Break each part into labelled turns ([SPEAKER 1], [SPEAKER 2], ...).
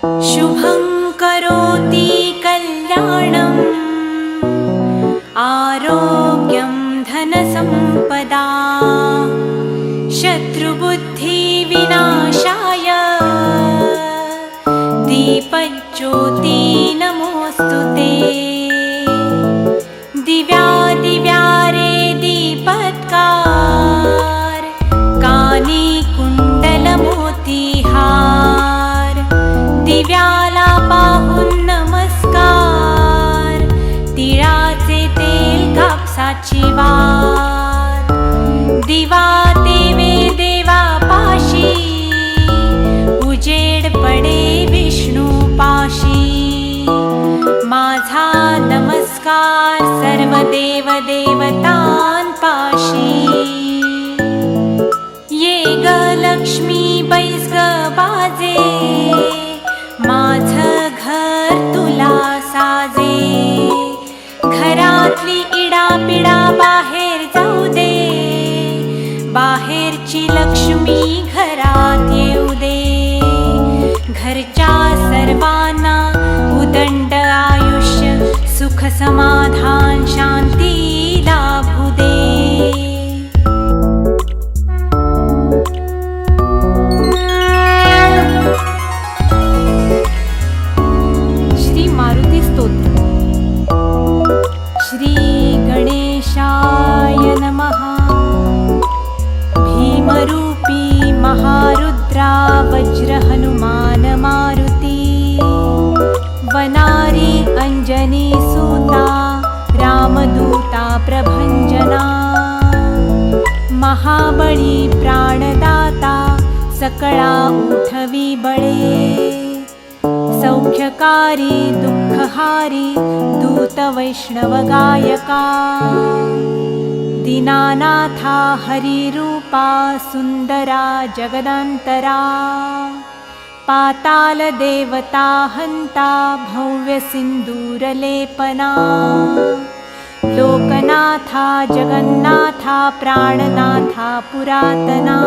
[SPEAKER 1] शुभं करोति कल्याणम् आरोग्यं धनसम्पदा शत्रुबुद्धिविनाशाय दीपज्योति नमोऽस्तुते। दिव्यादिव्यारे दीपत्कार कानी कुंडलमोतीहार दिव्याला पाहून नमस्कार तिळाचे तेल कापसाची वात दिवा देवे देवा पाशी उजेड पडे विष्णू पाशी माझा नमस्कार सर्व देव देवतांपाशी ये ग लक्ष्मी बैस ग बाजे माझं घर तुला साजे घरातली इडापिडा बाहेर जाऊ दे बाहेरची लक्ष्मी घरात येऊ दे घरच्या सर्वांना उदंड आयुष्य सुख समाधान शांती लाभू दे। श्री मारुती स्तोत्र। श्री गणेशाय नमः। भीमरूपी महारुद्रा वज्र हनुमान मारुती वनारी अंजनी सूता रामदूता प्रभंजना महाबळी प्राणदाता सकळा उठवी बळे सौख्यकारी दुःखहारी दूत वैष्णव गायका दीनानाथा हरिरूपा सुंदरा जगदांतरा पाताल देवता हंता भव्य सिंदूरलेपना लोकनाथा जगन्नाथा प्राणनाथा पुरातना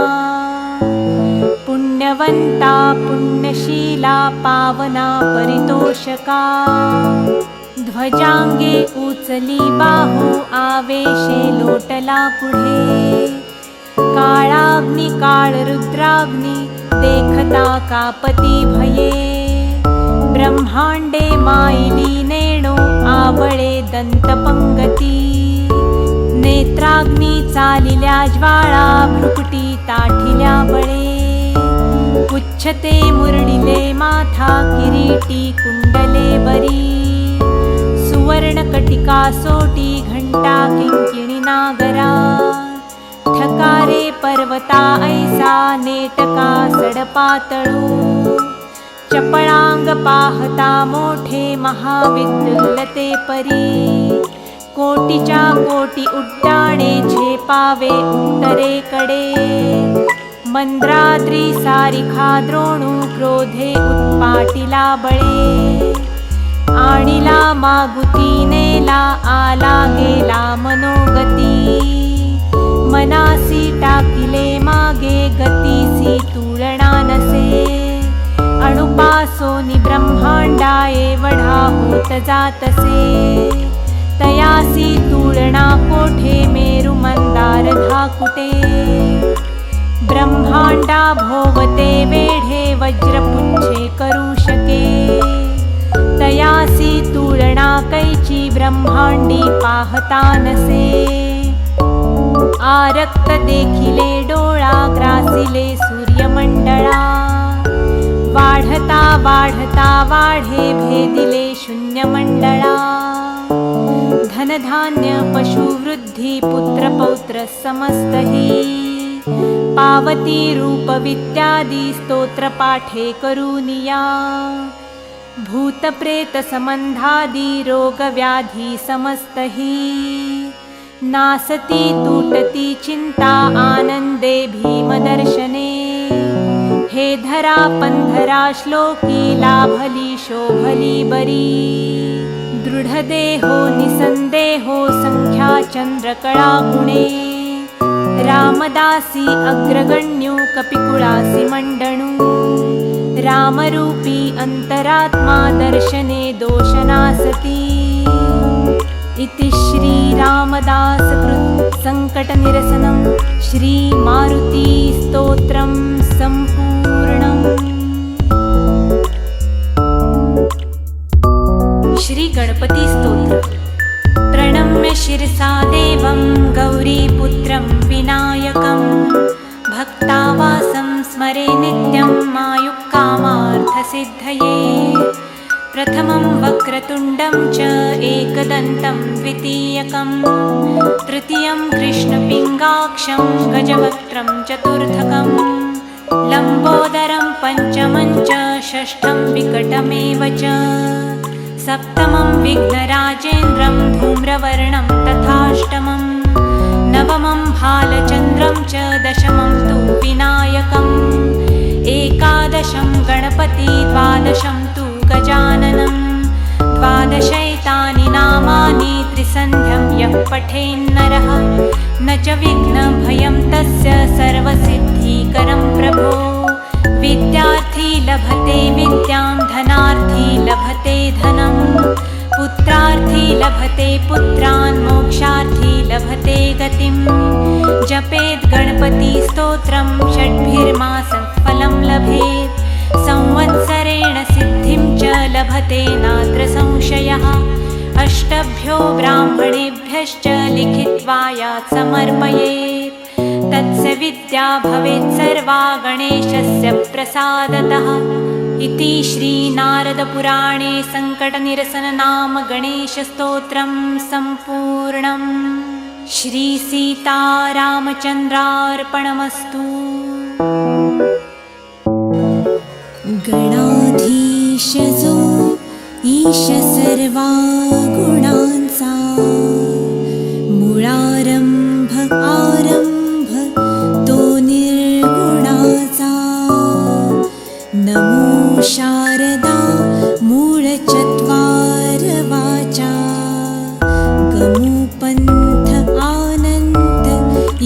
[SPEAKER 1] पुण्यवंता पुण्यशीला पावना परितोषका ध्वजांगे उचली बाहू आवेशे लोटला पुढे काळाग्नि काळ रुद्राग्नि देखता कापती भये ब्रह्मांडे मायली नेणो आवळे दंतपंगती नेत्राग्नी चालिल्या ज्वाळा भ्रुकुटी ताठिल्या बळे उच्छते मुरडिले माथा किरीटी कुंडले बरी सुवर्णकटिका सोटी घंटा किंकिणी नागरा ठकारे पर्वता ऐसा नेटका सडपातळू चपळांग पाहता मोठे महाविद्युल्लते परी कोटीच्या कोटी उड्डाणे झेपावे उत्तरेकडे मंद्राद्री सारिखा द्रोणू क्रोधे उत्पाटिला बळे आणिला मागुती नेला आला गेला मनोगती मनासी टाकिले मागे गतीसी तुळणा नसे अणुपासोनी ब्रह्मांडा एवढा होत जातसे तयासी तुळणा कोठे मेरु मंदार धाकुटे ब्रह्मांडा भोवते वेढे वज्रपुच्छे करू शके तयासी तुळणा कैची ब्रह्मांडी पाहता नसे आरक्त देखिले डोळा ग्रासिले सूर्यमंडळा वाढता वाढता वाढे भेदिले शून्यमंडळा धनधान्य पशुवृद्धी पुत्रपौत्र समस्तही पावती रूप विद्यादी स्तोत्र पाठे करूनिया भूतप्रेत संबंधादी रोग व्याधी समस्तही नासती तुटती चिंता आनंदे भीमदर्शने हे धरा पंधरा श्लोकी लाभली शोभली बरी दृढदेहो निसंदेहो संख्या चंद्रकळा गुणे रामदासी अग्रगण्यो कपिकुळासी मंडणू राम कामरूपी अंतरात्मा दर्शने दोषनासती। इति श्रीरामदासकृत संकटनिरसनं श्रीमारुतिस्तोत्रं सम्पूर्णम्। श्री गणपती स्तोत्र। प्रणम्य शिरसा देवं गौरीपुत्रं विनायकं भक्तावासं स्मरे नित्यं मायुक्कामार्थसिद्धये। प्रथमं वक्रतुण्डं च एकदन्तं द्वितीयकं तृतीयं कृष्णपिङ्गाक्षं गजवक्त्रं चतुर्थकं लम्बोदरं पञ्चमं च षष्ठं विकटमेव च सप्तमं विघ्नराजेन्द्रं धूम्रवर्णं तथाष्टमं नवमं भालचन्द्रं च दशमं तु विनायकम् एकादशं गणपति द्वादशं तु गजाननं द्वादशैतानि नामानि त्रिसन्ध्यं यः पठेन्नरः न च विघ्नभयं तस्य सर्वसिद्धिकरं प्रभो। विद्यार्थी लभते विद्यां धनार्थी लभते धनं पुत्रार्थी लभते पुत्रान् मोक्षार्थी लभते गतिं। जपेत् गणपति स्तोत्रं षड्भिर्मासं फलं लभेत् संवत्सरेण सिद्धिं च लभते नात्र संशयः। अष्टभ्यो ब्राह्मणेभ्यश्च लिखित्वा यात् समर्पयेत् तत्स विद्या भवेत् सर्वा गणेशस्य प्रसादतः। इति श्रीनारदपुराणे संकटनिरसननाम गणेशस्तोत्रं सम्पूर्णम्। श्रीसीतारामचन्द्रार्पणमस्तु। गणाधीश जो ईश सर्वा गुणांचा मूळारंभ आरंभ तो निर्गुणाचा। नमो शारदा मूळ चत्वार वाचा गमो पंथ आनंद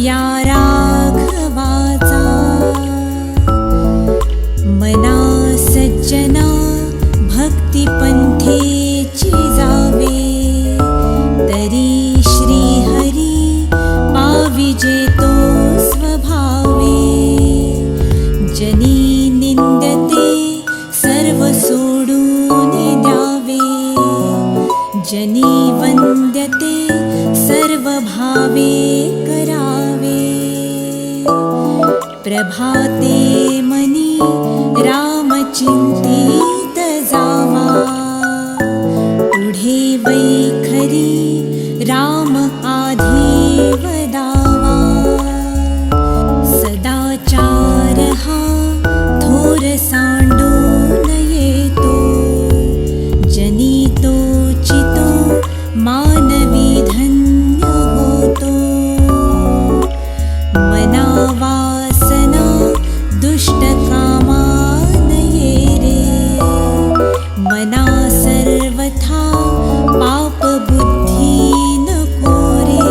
[SPEAKER 1] या राघवाचा। मना सज्जना भक्तिपंथेची जावे तरी श्रीहरी पाविजे तो स्वभावे। जनी निंदते सर्व सोडून द्यावे जनी वंद्यते सर्व भावे करावे। प्रभाते मनी रामचिंतित जावा पुढे वैखरी राम आधी वदावा। सदाचार हा थोर सांडून येतो जनी तो चितो मानवी धन्य होतो। मना वासना दुष्ट कामान ये रे मना सर्वथा पाप बुद्धी नको रे।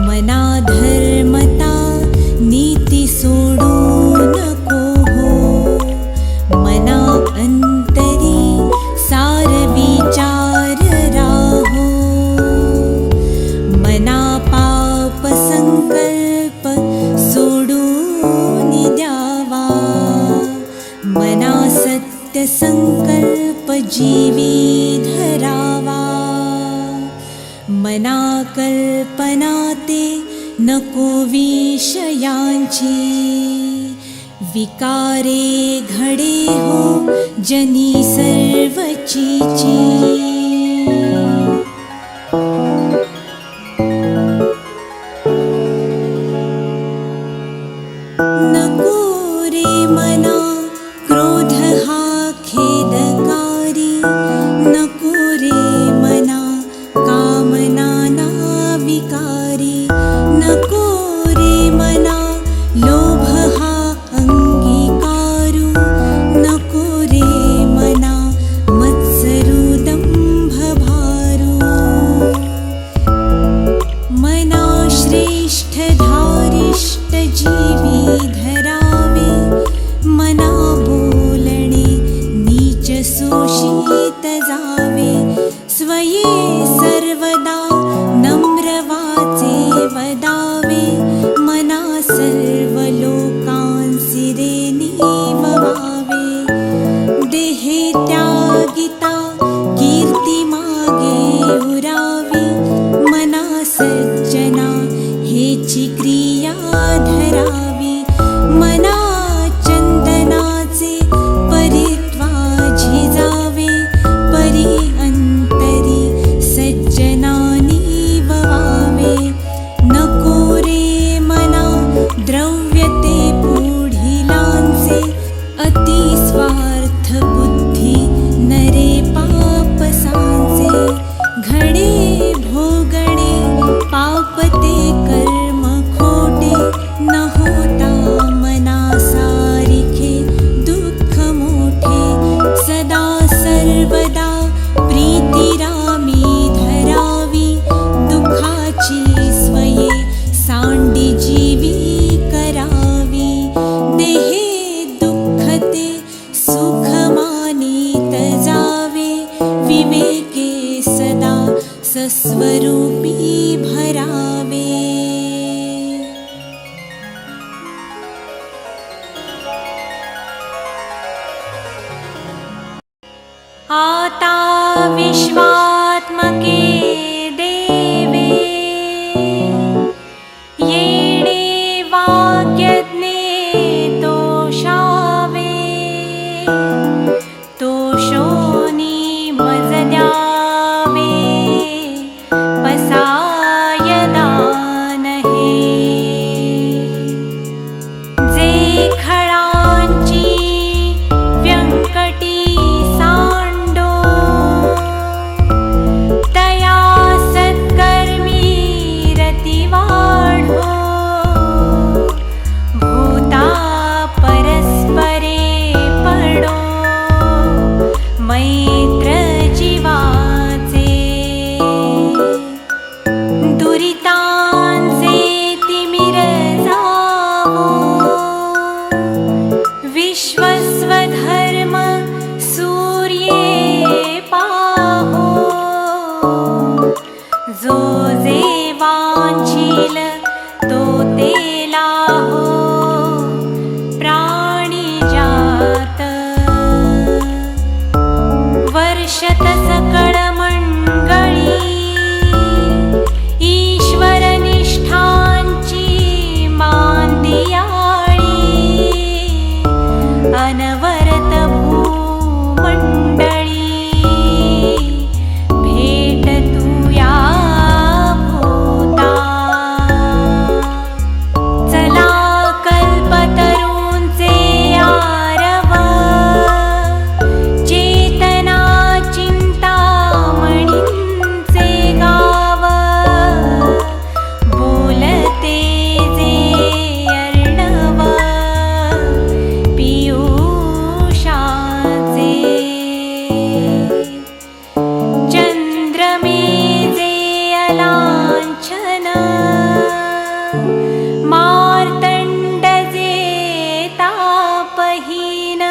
[SPEAKER 1] मना धर्मता नीती सोडू नको हो मना अंतरी सार विचार राहो। मना पाप संकल्प सोडून द्यावा मना सत्य संकल्प जीवी धरावा। मना कल्पना ते नको विषयांची विकारे घडे हो जनी सर्वचीची। नको रे मना क्रोध हा खेदकारी। नको रे मना कामना ना विकारी। नको रे मना लोभ हा अंगीकारू। नको रे मना मत्सरू दंभ
[SPEAKER 2] सर्वदा नम्र वाचे वदावे, मना सर्व लोकांसी रे निववावे. देहे त्यागिता कीर्ती मागे उरावी, मना सज्जना हेची क्रिया धरावी. मना चंदनाचे परित्वा झिजावे, परी अंतरी सज्जनानी ववावे. नको रे मना द्रव्यते पुढिलांचे, अति स्वार्थ बुद्धी नरे पाप सांचे. घडे भोगणे पापते कर्म खोटे, न होता मना सारिखे दुःख मोठे. सदा सर्वदा प्रीतिरामी धरावी, दुःखाची स्वये सांडी जीवी करावी. देहे दुःखते सुख मानित जावे, विवेके सदा सस्वरूपी भरावे.
[SPEAKER 1] आता विश्वात्मके देवे, येणे वाक्यज्ञे तोषावे. तोषोनी मज द्यावे, पसाय दान हे. जे खळांची व्यंकटी सांडो, तया सत्कर्मी रती वाढो. भूता परस्परे पडो, मैत्र जीवाचे. दुरितांचे तिमिर जावो, विश्वस्वधर्म सूर्ये पाहो. जो जे वांछील तो ते लाहो, प्राणी जात. वर्षत सकळ मंगळी, ईश्वर निष्ठांची मांदियाळी. अनवरत भूमंडळी, भेट तुया भूता. चला कल्पतरूंचे आरव, चेतना चिंतामणींचे गाव. बोलते जे अर्णव, पियुषाचे. चंद्रमे जे अलांछन, मार्तंड जे तापहीन.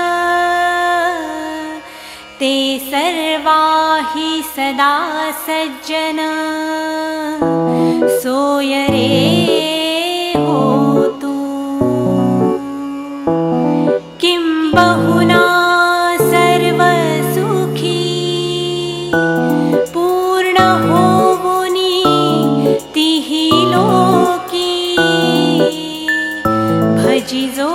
[SPEAKER 1] ते सर्वाही सदा सज्जन, सोय रे होतु. किं बहुना सर्व सुखी, पूर्ण होवुनी तिही लोकी. भजिजो